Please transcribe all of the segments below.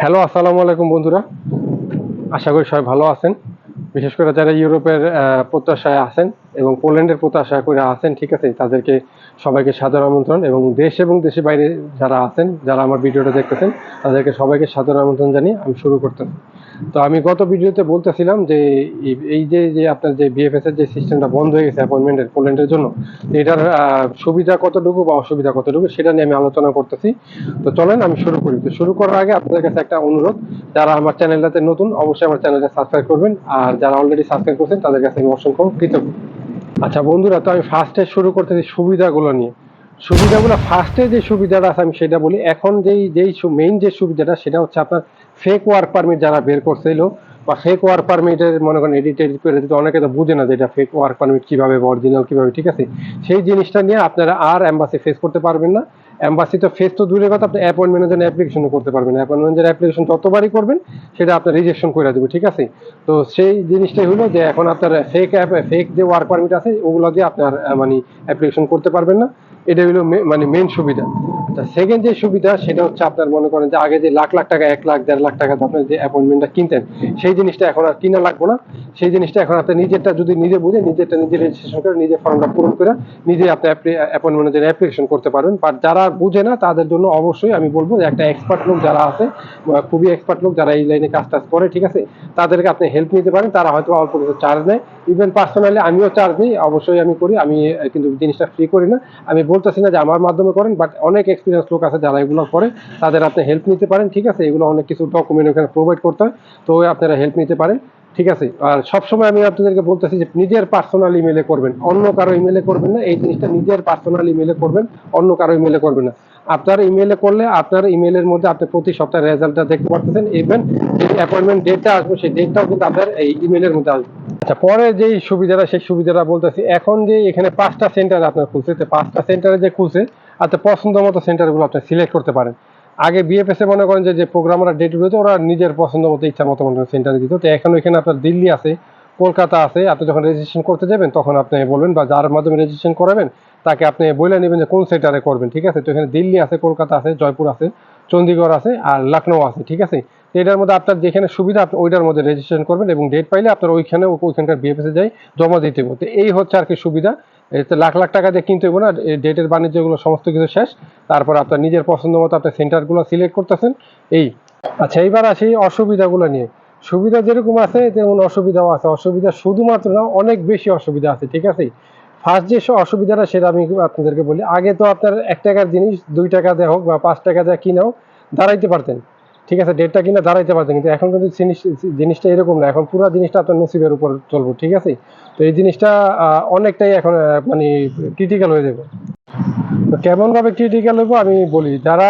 Hello, আসসালামু আলাইকুম বন্ধুরা। আশা করি সবাই ভালো আছেন। বিশেষ করে যারা ইউরোপের প্রত্যাশায় আছেন এবং পোল্যান্ডের প্রত্যাশা করে আছেন, ঠিক আছে? তাদেরকে সবাইকে সাদর আমন্ত্রণ, এবং দেশ এবং দেশের বাইরে যারা আছেন, যারা আমার ভিডিওটা দেখতেছেন, তাদেরকে সবাইকে সাদর আমন্ত্রণ জানিয়ে আমি শুরু করতেছি। তো আমি গত ভিডিওতে বলতেছিলাম যে এই যে যে আপনার যে বিএফএস এর যে সিস্টেমটা বন্ধ হয়ে গেছে অ্যাপয়েন্টমেন্টের পোল্যান্ডের জন্য, এটার সুবিধা কতটুকু বা অসুবিধা কতটুকু সেটা নিয়ে আমি আলোচনা করতেছি। তো চলেন আমি শুরু করি। তো শুরু করার আগে আপনাদের কাছে একটা অনুরোধ, যারা আমার চ্যানেলটাতে নতুন অবশ্যই আমার চ্যানেলটা সাবস্ক্রাইব করবেন, আর যারা অলরেডি সাবস্ক্রাইব করছেন তাদের কাছে আমি অসংখ্য কৃতজ্ঞ। আচ্ছা বন্ধুরা, তো আমি ফার্স্টে শুরু করতেছি সুবিধাগুলো নিয়ে। সুবিধাগুলো ফার্স্টে যে সুবিধাটা আছে আমি সেটা বলি। এখন যেই মেইন যে সুবিধাটা সেটা হচ্ছে আপনার ফেক ওয়ার্ক পারমিট যারা বের করছিল, বা ফেক ওয়ার্ক পারমিটের মনে করেন এডিট করে দিতে, অনেকে তো বুঝে না যে এটা ফেক ওয়ার্ক পারমিট কিভাবে, অরিজিনাল কিভাবে, ঠিক আছে? সেই জিনিসটা নিয়ে আপনারা আর এম্বাসি ফেস করতে পারবেন না। এম্বাসি তো ফেস তো দূরের কথা, আপনি অ্যাপয়েন্টমেন্টের জন্য অ্যাপ্লিকেশনও করতে পারবেন না। অ্যাপয়েন্টমেন্টের অ্যাপ্লিকেশন যতবারই করবেন সেটা আপনার রিজেকশন করে দেবে, ঠিক আছে? তো সেই জিনিসটাই হলো যে এখন আপনার ফেক যে ওয়ার্ক পারমিট আছে ওগুলো দিয়ে আপনার মানে অ্যাপ্লিকেশন করতে পারবেন না। এটা হলো মানে মেইন সুবিধা। আচ্ছা, সেকেন্ড যে সুবিধা সেটা হচ্ছে আপনার মনে করেন যে আগে যে লাখ লাখ টাকা, 1 লাখ 1.5 লাখ টাকা আপনার যে অ্যাপয়েন্টমেন্টটা কিনতেন, সেই জিনিসটা এখন আর কিনা লাগবে না। সেই জিনিসটা এখন আপনি নিজেরটা যদি নিজে বুঝে নিজেরটা নিজে রেজিস্ট্রেশন করে, নিজে ফর্মটা পূরণ করে নিজে আপনি অ্যাপয়েন্টমেন্টের জন্য অ্যাপ্লিকেশন করতে পারবেন। বাট যারা বুঝে না তাদের জন্য অবশ্যই আমি বলবো যে একটা এক্সপার্ট লোক যারা আছে, খুবই এক্সপার্ট লোক যারা এই লাইনে কাজ টাজ করে, ঠিক আছে, তাদেরকে আপনি হেল্প নিতে পারেন। তারা হয়তো অল্প কিছু চার্জ নেয়। ইভেন পার্সোনালি আমিও চার্জ নিই, অবশ্যই আমি করি। আমি কিন্তু জিনিসটা ফ্রি করি না। আমি বলতেছি না যে আমার মাধ্যমে করেন, বাট অনেক এক্সপিরিয়েন্স লোক আছে যারা এগুলো করে, তাদের আপনি হেল্প নিতে পারেন, ঠিক আছে? এগুলো অনেক কিছু ডকুমেন্ট ওখানে প্রোভাইড করতে হয়, তো আপনারা হেল্প নিতে পারেন, ঠিক আছে? আর সবসময় আমি আপনাদেরকে বলতেছি যে নিজের পার্সোনাল ইমেলে করবেন, অন্য কারো ইমেলে করবেন না। এই জিনিসটা নিজের পার্সোনাল ইমেলে করবেন, অন্য কারো ইমেলে করবেন না। আপনার ইমেলে করলে আপনার ইমেলের মধ্যে আপনি প্রতি সপ্তাহে রেজাল্টটা দেখতে পারতেছেন। ইভেন যে অ্যাপয়েন্টমেন্ট ডেটটা আসবে সেই ডেটটাও কিন্তু আপনার এই ইমেলের মধ্যে আসবে। আচ্ছা, পরে যেই সুবিধাটা সেই সুবিধাটা বলতেছি। এখন যে এখানে 5টা সেন্টার আপনার খুলছে, তো 5টা সেন্টারে যে খুলছে, আপনার পছন্দ মতো সেন্টারগুলো আপনি সিলেক্ট করতে পারেন। আগে বিএফএস এ মনে করেন যে প্রোগ্রামাররা ডেট দিত, ওরা নিজের পছন্দ মতো ইচ্ছা মতো সেন্টারে দিত। তো এখন এখানে আপনার দিল্লি আছে, কলকাতা আছে। আপনি যখন রেজিস্ট্রেশন করতে যাবেন তখন আপনি বলবেন, বা যার মাধ্যমে রেজিস্ট্রেশন করাবেন তাকে আপনি বলে নেবেন যে কোন সেন্টারে করবেন, ঠিক আছে? তো এখানে দিল্লি আছে, কলকাতা আছে, জয়পুর আছে, চণ্ডীগড় আছে, আর লখনৌ আছে, ঠিক আছে? তো এটার মধ্যে আপনার যেখানে সুবিধা আপনি ওইটার মধ্যে রেজিস্ট্রেশন করবেন, এবং ডেট পাইলে আপনার ওইখানকার বিএফএস এ যাই জমা দিতে হবে। তো এই হচ্ছে আর কি সুবিধা। এতে লাখ লাখ টাকা দিয়ে কিনতে হবে না। ডেটের বাণিজ্যগুলো সমস্ত কিছু শেষ। তারপর আপনার নিজের পছন্দ মতো আপনি সেন্টারগুলো সিলেক্ট করতেছেন। এই আচ্ছা, এইবার আসি অসুবিধাগুলো নিয়ে। সুবিধা যেরকম আছে তেমন অসুবিধাও আছে। অসুবিধা শুধুমাত্র না, অনেক বেশি অসুবিধা আছে, ঠিক আছে? ফার্স্ট যে অসুবিধাটা সেটা আমি আপনাদেরকে বলি। আগে তো আপনার 1 টাকার জিনিস 2 টাকা দেওয়া হোক বা 5 টাকা দেওয়া কিনাও দাঁড়াইতে পারতেন, ঠিক আছে? ডেটটা কিনা দাঁড়াইতে পারতেন। কিন্তু এখন কিন্তু জিনিসটা এরকম না। এখন পুরো জিনিসটা আপনার নসিবের উপর চলবো, ঠিক আছে? তো এই জিনিসটা অনেকটাই এখন মানে ক্রিটিক্যাল হয়ে যাবে। তো কেমন ভাবে ক্রিটিক্যাল হইব আমি বলি। যারা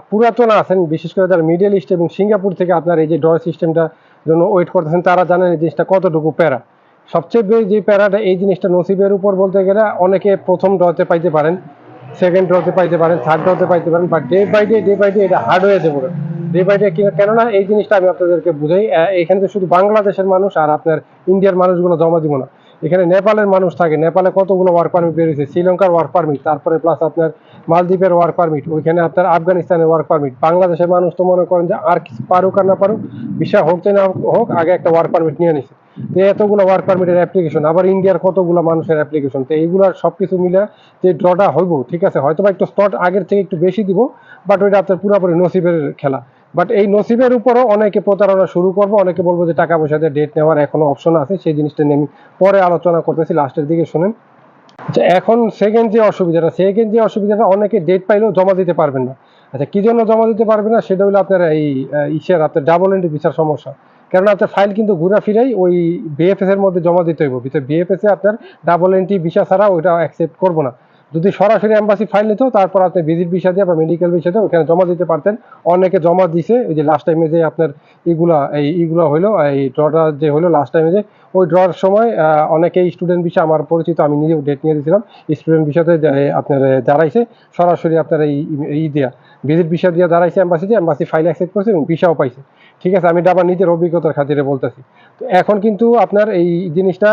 পুরাতন আছেন, বিশেষ করে যারা মিডল ইস্ট এবং সিঙ্গাপুর থেকে আপনার এই যে ড্র সিস্টেমটা জন্য ওয়েট করতেছেন, তারা জানেন এই জিনিসটা কতটুকু প্যারা। সবচেয়ে বেশি যে প্যারাটা এই জিনিসটা নসিবের উপর বলতে গেলে, অনেকে প্রথম ড্রতে পাইতে পারেন, সেকেন্ড ড্রতে পাইতে পারেন, থার্ড ড্রতে পাইতে পারেন, বাট ডে বাই ডে এটা হার্ড হয়ে যাবে। ডে বাই ডে কেননা এই জিনিসটা আমি আপনাদেরকে বুঝাই। এখানে তো শুধু বাংলাদেশের মানুষ আর আপনার ইন্ডিয়ার মানুষগুলো জমা দিব না। এখানে নেপালের মানুষ থাকে। নেপালে কতগুলো ওয়ার্ক পারমিট বেরিয়েছে, শ্রীলঙ্কার ওয়ার্ক পারমিট, তারপরে প্লাস আপনার মালদ্বীপের ওয়ার্ক পারমিট, ওইখানে আপনার আফগানিস্তানের ওয়ার্ক পারমিট। বাংলাদেশের মানুষ তো মনে করেন যে আর কিছু পারুক আর না পারুক, বিষয় হোক না হোক, আগে একটা ওয়ার্ক পারমিট নিয়ে নিছে। তো এতগুলো ওয়ার্ক পারমিটের অ্যাপ্লিকেশন, আবার ইন্ডিয়ার কতগুলো মানুষের অ্যাপ্লিকেশন, তো এইগুলার সবকিছু মিলে যে ড্রটা হইব, ঠিক আছে, হয়তো বা একটু স্লট আগের থেকে একটু বেশি দিব, বাট ওইটা আপনার পুরোপুরি নসিবের খেলা। বাট এই নসিবের উপরও অনেকে প্রতারণা শুরু করবো। অনেকে বলবো যে টাকা পয়সা দিয়ে ডেট নেওয়ার এখনো অপশন আছে, সেই জিনিসটা নিয়ে আমি পরে আলোচনা করতেছি, লাস্টের দিকে শুনেন। আচ্ছা, এখন সেকেন্ড যে অসুবিধাটা অনেকে ডেট পাইলেও জমা দিতে পারবেন না। আচ্ছা, কি জন্য জমা দিতে পারবেন না সেটা হলো আপনার এই আপনার ডাবল এন্ট্রি ভিসার সমস্যা। কারণ আপনার ফাইল কিন্তু ঘোরাফিরাই ওই বিএফএস এর মধ্যে জমা দিতে হইব। বিএফএস এ আপনার ডাবল এন্ট্রি ভিসা ছাড়া ওইটা অ্যাকসেপ্ট করবো না। যদি সরাসরি এম্বাসি ফাইল নিত, তারপর আপনি ভিজিট ভিসা দিয়ে বা মেডিকেল ভিসা দিয়ে ওখানে জমা দিতে পারতেন। অনেকে জমা দিছে। ওই যে লাস্ট টাইমে যে আপনার এইগুলা হইলো, এই ড্রটা যে হলো লাস্ট টাইমে, যে ওই ড্রর সময় অনেকেই স্টুডেন্ট ভিসা, আমার পরিচিত, আমি নিজেও ডেট নিয়ে দিয়েছিলাম, স্টুডেন্ট ভিসাতে আপনার দাঁড়াইছে সরাসরি আপনার এই দিয়া ভিজিট ভিসা দিয়ে দাঁড়াইছে এম্বাসিতে, এম্বাসি ফাইল অ্যাকসেপ্ট করছে এবং ভিসাও পাইছে, ঠিক আছে? আমি আবার নিজের অভিজ্ঞতার খাতিরে বলতেছি। তো এখন কিন্তু আপনার এই জিনিসটা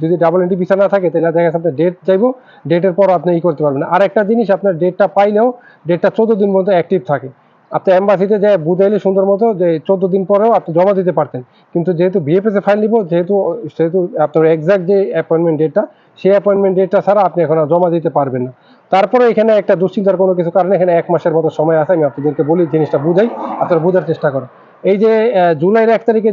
যদি ডাবল এন্ট্রি ভিসা না থাকে, তাহলে দেখা যাচ্ছে আপনার ডেট যাইবো, ডেটের পর আপনি করতে পারবেন না। আর একটা জিনিস, আপনার ডেটটা পাইলেও ডেটটা 14 দিন মধ্যে অ্যাক্টিভ থাকে। আপনি এম্বাসিতে যে বুঝাইলে সুন্দর মতো যে 14 দিন পরেও আপনি জমা দিতে পারতেন, কিন্তু যেহেতু বিএফএস এ ফাইল নিব, যেহেতু সেহেতু আপনার এক্সাক্ট যে অ্যাপয়েন্টমেন্ট ডেটটা, সেই অ্যাপয়েন্টমেন্ট ডেটটা ছাড়া আপনি এখন আর জমা দিতে পারবেন না। তারপরে এখানে একটা দুশ্চিন্তার কোনো কিছু কারণে এখানে 1 মাসের মতো সময় আছে। আমি আপনাদেরকে বলি, জিনিসটা বুঝাই, আপনারা বোঝার চেষ্টা করেন। এই যে জুলাইয়ের 1 তারিখে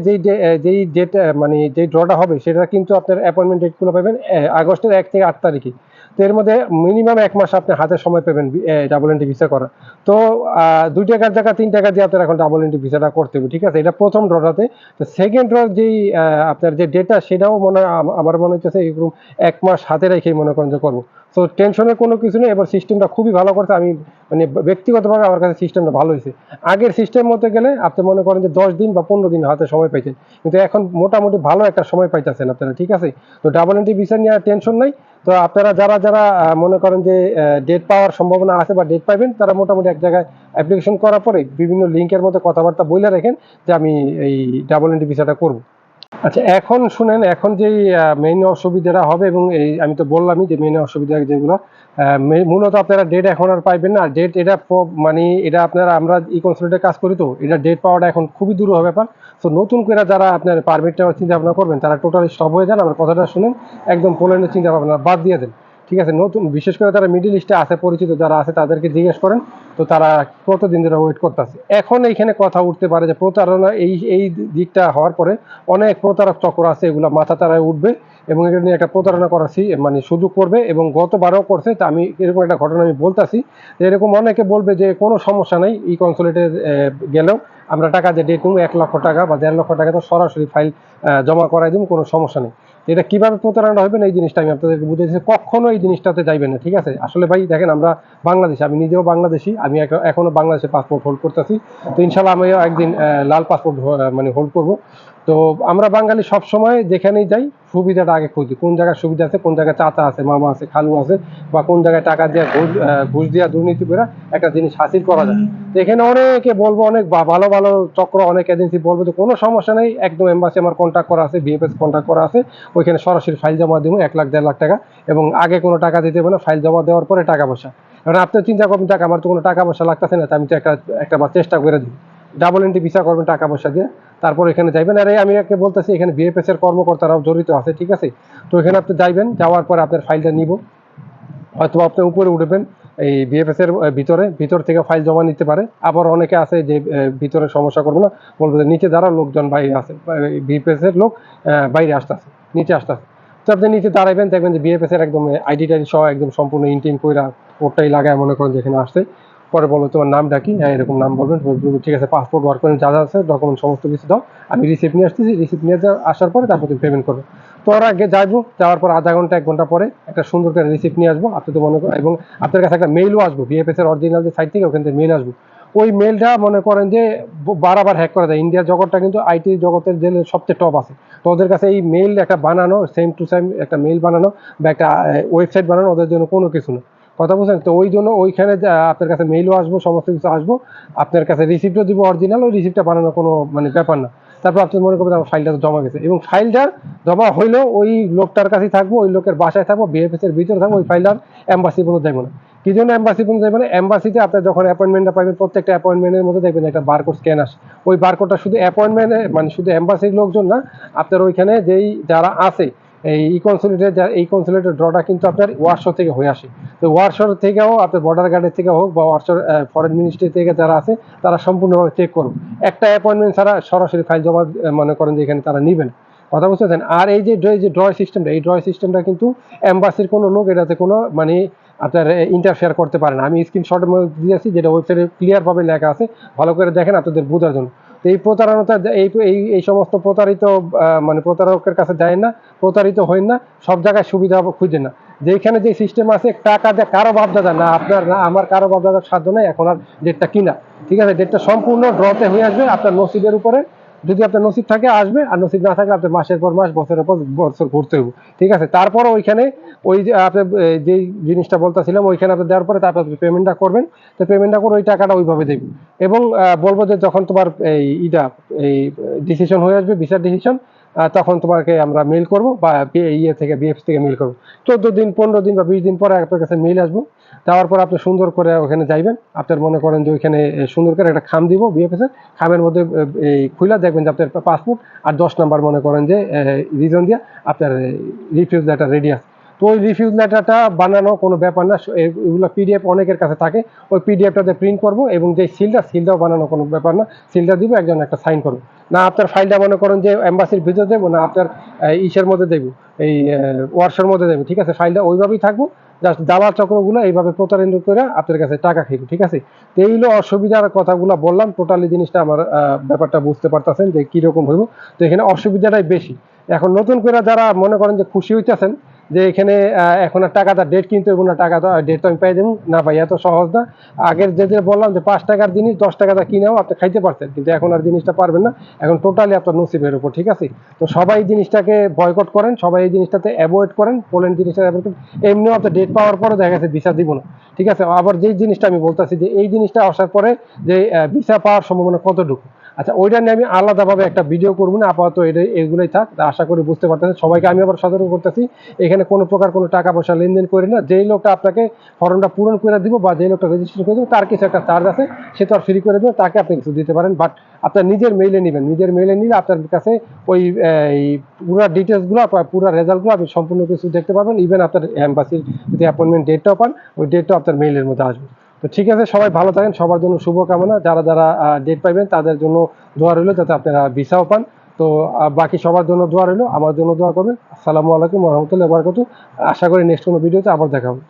যেই ডেট মানে যেই ড্রটা হবে, সেটা কিন্তু আপনার অ্যাপয়েন্টমেন্ট ডেটগুলো পাবেন আগস্টের 1 থেকে 8 তারিখে। তো এর মধ্যে মিনিমাম 1 মাস আপনি হাতে সময় পাবেন ডাবল এন্ট্রি ভিসা করা। তো 2 টাকার জায়গা 3 টাকা দিয়ে আপনার এখন ডাবল এন্ট্রি ভিসাটা করতে হবে, ঠিক আছে? এটা প্রথম ড্রটাতে। তো সেকেন্ড ড্রর যেই আপনার যে ডেটটা, সেটাও মনে হয় আমার মনে হচ্ছে এরকম 1 মাস হাতে রেখেই মনে করেন যে করবো। তো টেনশনের কোনো কিছু নেই। এবার সিস্টেমটা খুবই ভালো করছে। আমি মানে ব্যক্তিগতভাবে আমার কাছে সিস্টেমটা ভালো হয়েছে। আগের সিস্টেম মতে গেলে আপনি মনে করেন যে 10 দিন বা 15 দিন হাতে সময় পাইছেন, কিন্তু এখন মোটামুটি ভালো একটা সময় পাইতেছেন আপনারা, ঠিক আছে? তো ডাবল এন্ট্রি ভিসা নিয়ে টেনশন নাই। তো আপনারা যারা যারা মনে করেন যে ডেট পাওয়ার সম্ভাবনা আছে বা ডেট পাইবেন, তারা মোটামুটি এক জায়গায় অ্যাপ্লিকেশন করার পরে বিভিন্ন লিঙ্কের মধ্যে কথাবার্তা বলে রাখেন যে আমি এই ডাবল এন্ট্রি ভিসাটা করবো। আচ্ছা, এখন শুনেন, এখন যেই মেইন অসুবিধাটা হবে, এবং এই আমি তো বললামই যে মেইন অসুবিধা যেগুলো, মূলত আপনারা ডেট এখন আর পাইবেন না। ডেট এটা মানে এটা আপনারা, আমরা ই কনসুলেটে কাজ করি, তো এটা ডেট পাওয়াটা এখন খুবই দূর ব্যাপার। তো নতুন করে যারা আপনার পারমিটটা চিন্তা ভাবনা করবেন, তারা টোটালি স্টপ হয়ে যান। আমার কথাটা শুনেন, একদম পোল্যান্ডের চিন্তা ভাবনা বাদ দিয়ে দেন, ঠিক আছে? নতুন, বিশেষ করে যারা মিডিল ইস্টে আছে, পরিচিত যারা আছে, তাদেরকে জিজ্ঞেস করেন। তো তারা কতদিন ধরে ওয়েট করতেছে। এখন এইখানে কথা উঠতে পারে যে প্রতারণা, এই দিকটা হওয়ার পরে অনেক প্রতারক চক্র আছে, এগুলো মাথা তারায় উঠবে এবং এটা নিয়ে একটা প্রতারণা করার মানে সুযোগ করবে, এবং গতবারও করছে। তা আমি এরকম একটা ঘটনা আমি বলতেছি, এরকম অনেকে বলবে যে কোনো সমস্যা নেই, ই কনসুলেটে গেলেও আমরা টাকা দিয়ে ডেট নেবো, 1 লক্ষ টাকা বা 1.5 লক্ষ টাকা, তো সরাসরি ফাইল জমা করাই দিব, কোনো সমস্যা নেই। এটা কিভাবে প্রতারণা হবে না, এই জিনিসটা আমি আপনাদেরকে বুঝেছি। কখনো এই জিনিসটাতে যাইবেন না, ঠিক আছে? আসলে ভাই দেখেন, আমরা বাংলাদেশি, আমি নিজেও বাংলাদেশি, আমি এখনো বাংলাদেশের পাসপোর্ট হোল্ড করতেছি। তো ইনশাল্লাহ আমিও একদিন লাল পাসপোর্ট মানে হোল্ড করব। তো আমরা বাঙালি সব সময় যেখানেই যাই সুবিধাটা আগে খুঁজি, কোন জায়গায় সুবিধা আছে, কোন জায়গায় চাচা আছে, মামা আছে, খালু আছে, বা কোন জায়গায় টাকা দিয়ে ঘুষ দিয়া দুর্নীতি করে একটা জিনিস হাসিল করা যায়। তো এখানে অনেকে বলবো, অনেক ভালো ভালো চক্র, অনেক এজেন্সি বলবো যে কোনো সমস্যা নেই, একদম এম্বাসি আমার কন্ট্যাক্ট করা আছে, বিএফএস কন্ট্যাক্ট করা আছে, ওইখানে সরাসরি ফাইল জমা দিব 1 লাখ 1.5 লাখ টাকা, এবং আগে কোনো টাকা দিতে হবে না, ফাইল জমা দেওয়ার পরে টাকা পয়সা। এবার আপনি চিন্তা করবেন, টাকা আমার তো কোনো টাকা পয়সা লাগতেছে না, আমি তো একটা বার চেষ্টা করে দিই, ডাবল এন্ট্রি ভিসা করবেন টাকা পয়সা দিয়ে, তারপর এখানে যাইবেন। আর আমি একে বলতেছি, এখানে বিএফএস এর কর্মকর্তারাও জড়িত আছে, ঠিক আছে? তো এখানে আপনি যাইবেন, যাওয়ার পরে আপনার ফাইলটা নিব, হয়তো আপনি উপরে উঠবেন এই বিএফএস এর ভিতর থেকে ফাইল জমা নিতে পারে। আবার অনেকে আছে যে ভিতরে সমস্যা করবে না, বলবো যে নিচে যারা লোকজন বাইরে আছে, বিএফএস এর লোক বাইরে আসতেছে, নিচে আসতেছে। তো আপনি নিচে দাঁড়াইবেন, দেখবেন যে বিএফএস এর একদম আইডি টাইডি সহ একদম সম্পূর্ণ ইনটেন কইরা কোডটাই লাগায় মনে করেন যেখানে আসছে। পরে বলবো তোমার নামটা কি, এরকম নাম বলবেন, ঠিক আছে, পাসপোর্ট ওয়ার্ক করেন, যা যা আছে ডকুমেন্ট সমস্ত কিছু দাও, আমি রিসিপ্ট নিয়ে আসতেছি, রিসিপ্ট নিয়ে আসার পরে তারপর তুমি পেমেন্ট করবে। তো ওর আগে যাইবো, যাওয়ার পর আধা ঘন্টা 1 ঘন্টা পরে একটা সুন্দর করে রিসিপ্ট নিয়ে আসবো, আপনি তো মনে করেন, এবং আপনার কাছে একটা মেইলও আসবো, বিএফএস এর অরিজিনাল যে সাইট থেকে, ওখান থেকে মেইল আসবো। ওই মেইলটা মনে করেন যে বারবার হ্যাক করা যায়। ইন্ডিয়ার জগৎটা কিন্তু আইটি জগতের যে সবচেয়ে টপ আছে। তো ওদের কাছে এই মেইল একটা বানানো, সেম টু সেম একটা মেইল বানানো বা একটা ওয়েবসাইট বানানো ওদের জন্য কোনো কিছু না, কথা বুঝছেন? তো ওই জন্য ওইখানে আপনার কাছে মেইলও আসবো, সমস্ত কিছু আসবো, আপনার কাছে রিসিপ্টও দিব অরিজিনাল, ওই রিসিপ্টটা বানানো কোনো মানে ব্যাপার না। তারপর আপনি মনে করবেন আমার ফাইলটা জমা গেছে, এবং ফাইলটা জমা হইলেও ওই লোকটার কাছেই থাকবো, ওই লোকের বাসায় থাকবো, বিএফএস এর ভিতরে থাকবো, ওই ফাইলটা এম্বাসি পর্যন্ত যাইবো না। কি জন্য এম্বাসি পর্যন্ত যাইবো না? এম্বাসিতে আপনার যখন অ্যাপয়েন্টমেন্টটা পাবেন, প্রত্যেকটা অ্যাপয়েন্টমেন্টের মধ্যে দেখবেন একটা বারকোড স্ক্যান আসে। ওই বারকোডটা শুধু অ্যাপয়েন্টমেন্টে, মানে শুধু এম্বাসির লোকজন না, আপনার ওইখানে যেই যারা আছে এই কনসুলেটের, এই কনসুলেটের ড্রটা কিন্তু আপনার ওয়ারশো থেকে হয়ে আসে। তো ওয়ারশোর থেকেও আপনার বর্ডার গার্ডের থেকে হোক বা ওয়ারশোর ফরেন মিনিস্ট্রি থেকে যারা আছে, তারা সম্পূর্ণভাবে চেক করুন। একটা অ্যাপয়েন্টমেন্ট ছাড়া সরাসরি ফাইল জমা মনে করেন যে এখানে তারা নেবেন, কথা বুঝতেছেন? আর এই যে ড্র সিস্টেমটা, এই ড্র সিস্টেমটা কিন্তু এম্বাসির কোনো লোক এটাতে কোনো মানে আপনার ইন্টারফেয়ার করতে পারে না। আমি স্ক্রিনশটের মধ্যে দিয়েছি, যেটা ওয়েবসাইটে ক্লিয়ারভাবে লেখা আছে, ভালো করে দেখেন আপনাদের বোঝার জন্য। তো এই প্রতারণাটা, এই সমস্ত প্রতারিত মানে প্রতারকের কাছে যায় না, প্রতারিত হইন না, সব জায়গায় সুবিধা খুঁজেন না। যেখানে যে সিস্টেম আছে, টাকা দিয়ে কারো বাপদাদা না, আপনার না আমার, কারো বাপদাদার সাধ্য নেই এখন আর ডেটটা কিনা, ঠিক আছে? ডেটটা সম্পূর্ণ ড্রতে হয়ে আসবে, আপনার নসিবের উপরে। যদি আপনার নসিব থাকে আসবে, আর নসিব না থাকলে আপনার মাসের পর মাস, বছরের পর বছর ঘুরতে হবে, ঠিক আছে? তারপর ওইখানে ওই যে আপনার যেই জিনিসটা বলতেছিলাম, ওইখানে আপনি দেওয়ার পরে তারপর পেমেন্টটা করবেন। তো পেমেন্টটা করে ওই টাকাটা ওইভাবে দেবেন, এবং বলবো যে যখন তোমার এই ডিসিশন হয়ে আসবে, ভিসার ডিসিশন, তখন তোমাকে আমরা মেইল করব বা ইয়ে থেকে বিএফএস থেকে মেইল করবো। 14 দিন 15 দিন বা 20 দিন পরে আপনার কাছে মেইল আসবো। যাওয়ার পর আপনি সুন্দর করে ওখানে যাইবেন। আপনার মনে করেন যে ওইখানে সুন্দর করে একটা খাম দিব বিএফএস এর, খামের মধ্যে এই খুলে দেখবেন যে আপনার পাসপোর্ট আর 10 নাম্বার মনে করেন যে রিজন দিয়ে আপনার রিফিউজ লেটার রেডি আছে। তো ওই রিফিউজ লেটারটা বানানো কোনো ব্যাপার না, এগুলো পিডিএফ অনেকের কাছে থাকে, ওই পিডিএফটাতে প্রিন্ট করবো এবং যে সিলটাও বানানো কোনো ব্যাপার না, সিলটা দিব, একজন একটা সাইন করবো। না আপনার ফাইলটা মনে করেন যে এম্বাসির ভিতরে দেবো, না আপনার ইসের মধ্যে দেবো, এই ওয়ার্কশপের মধ্যে দেবো, ঠিক আছে, ফাইলটা ওইভাবেই থাকবো। জাস্ট দালাল চক্রগুলো এইভাবে প্রতারিত করে আপনার কাছে টাকা খাইবে, ঠিক আছে। তো এইগুলো অসুবিধার কথাগুলো বললাম, টোটালি জিনিসটা আমার ব্যাপারটা বুঝতে পারতেছেন যে কিরকম হইব। তো এখানে অসুবিধাটাই বেশি। এখন নতুন করে যারা মনে করেন যে খুশি হইতেছেন যে এখানে এখন আর টাকাটা ডেট কিনতে হইব না, টাকা তো ডেট তো আমি পাই দেবো না, ভাই এত সহজ না। আগের যে বললাম যে 5 টাকার জিনিস 10 টাকাটা কিনেও আপনি খাইতে পারছেন, কিন্তু এখন আর জিনিসটা পারবেন না। এখন টোটালি আপনার নসিবের উপর, ঠিক আছে। তো সবাই জিনিসটাকে বয়কট করেন, সবাই এই জিনিসটাতে অ্যাভয়েড করেন, পোল্যান্ড জিনিসটা অ্যাভয়েড করেন। এমনিও আপনার ডেট পাওয়ার পরে দেখা গেছে ভিসা দিব না, ঠিক আছে। আবার যেই জিনিসটা আমি বলতেছি যে এই জিনিসটা আসার পরে যে ভিসা পাওয়ার সম্ভাবনা কতটুকু, আচ্ছা ওইটা নিয়ে আমি আলাদাভাবে একটা ভিডিও করবো না, আপাতত এগুলোই থাক। আশা করি বুঝতে পারতেছেন। সবাইকে আমি আবার সতর্ক করতেছি, এখানে কোনো প্রকার কোনো টাকা পয়সা লেনদেন করি না। যেই লোকটা আপনাকে ফর্মটা পূরণ করে দিব বা যেই লোকটা রেজিস্ট্রেশন করে দেবো তার কিছু একটা চার্জ আছে, সে তো আর ফ্রি করে দেবে, তাকে আপনি কিছু দিতে পারেন, বাট আপনার নিজের মেইলে নেবেন। নিজের মেইলে নিলে আপনার কাছে ওই পুরো ডিটেলসগুলো, পুরো রেজাল্টগুলো আপনি সম্পূর্ণ কিছু দেখতে পাবেন। ইভেন আপনার এম্বাসির যদি অ্যাপয়েন্টমেন্ট ডেটটাও পান, ওই ডেটটাও আপনার মেইলের মধ্যে আসবে। তো ঠিক আছে, সবাই ভালো থাকেন, সবার জন্য শুভকামনা। যারা যারা ডেট পাইবেন তাদের জন্য দোয়া রইল, যাতে আপনারা ভিসাও পান। তো বাকি সবার জন্য দোয়া রইল, আমার জন্য দোয়া করবেন। আসসালামু আলাইকুম ওয়া রাহমাতুল্লাহি ওয়া বারাকাতুহু। আশা করি নেক্সট কোনো ভিডিওতে আবার দেখা হবে।